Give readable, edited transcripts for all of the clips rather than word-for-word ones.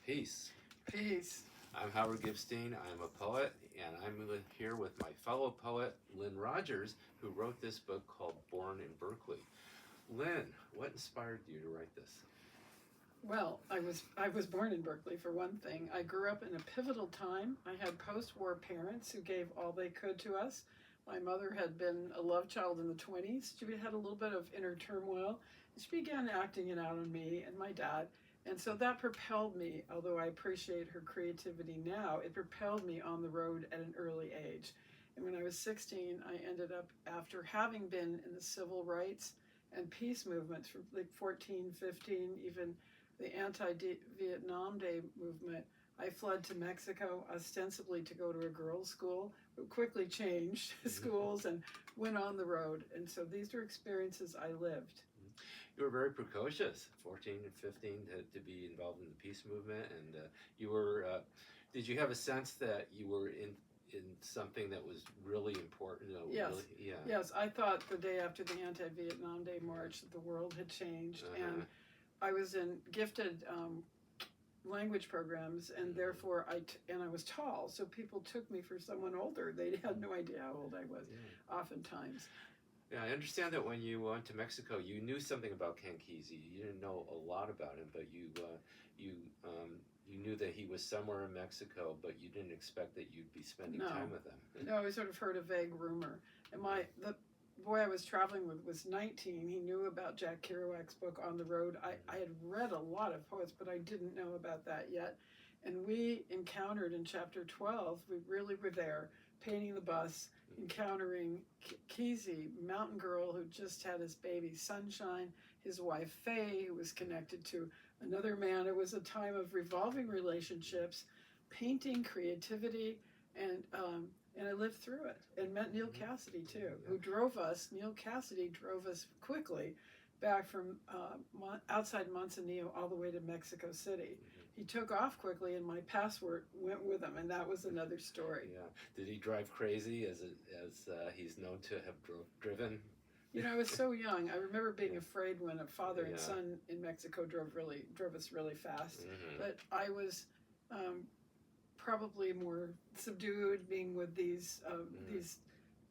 Peace. Peace. I'm Howard Gibstein. I'm a poet, and I'm here with my fellow poet, Lynn Rogers, who wrote this book called Born in Berkeley. Lynn, what inspired you to write this? Well, I was born in Berkeley for one thing. I grew up in a pivotal time. I had post-war parents who gave all they could to us. My mother had been a love child in the 20s. She had a little bit of inner turmoil. She began acting it out on me and my dad. And so that propelled me, although I appreciate her creativity now, it propelled me on the road at an early age. And when I was 16, I ended up, after having been in the civil rights and peace movements from like 14, 15, even the anti-Vietnam Day movement, I fled to Mexico ostensibly to go to a girls' school, but quickly changed schools and went on the road. And so these are experiences I lived. You were very precocious, 14 and 15, to be involved in the peace movement, and you were. Did you have a sense that you were in something that was really important? Yes. Really, yeah. Yes, I thought the day after the anti-Vietnam Day march that the world had changed, and I was in gifted language programs, and therefore I was tall, so people took me for someone older. They had no idea how old I was, oftentimes. Yeah, I understand that when you went to Mexico, you knew something about Ken Kesey. You didn't know a lot about him, but you knew that he was somewhere in Mexico, but you didn't expect that you'd be spending time with him. No, I sort of heard a vague rumor. And the boy I was traveling with was 19. He knew about Jack Kerouac's book On the Road. I had read a lot of poets, but I didn't know about that yet. And we encountered in chapter 12, we really were there, painting the bus, encountering Kesey, mountain girl who just had his baby Sunshine, his wife Faye, who was connected to another man. It was a time of revolving relationships, painting, creativity, and I lived through it and met Neal Cassady too, who drove us. Neal Cassady drove us quickly back from outside Manzanillo all the way to Mexico City. He took off quickly, and my passport went with him, and that was another story. Yeah. Did he drive crazy as he's known to have driven? You know, I was so young. I remember being afraid when a father and son in Mexico drove us really fast. But I was probably more subdued, being with these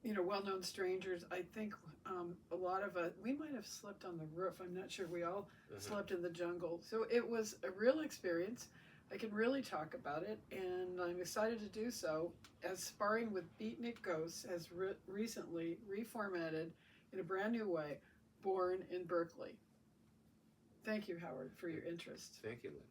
well-known strangers. I think a lot of us, we might have slept on the roof. I'm not sure. We all slept in the jungle. So it was a real experience. I can really talk about it, and I'm excited to do so, as Sparring with Beatnik Ghosts has recently reformatted in a brand new way, Born in Berkeley. Thank you, Howard, for your interest. Thank you, Lynn.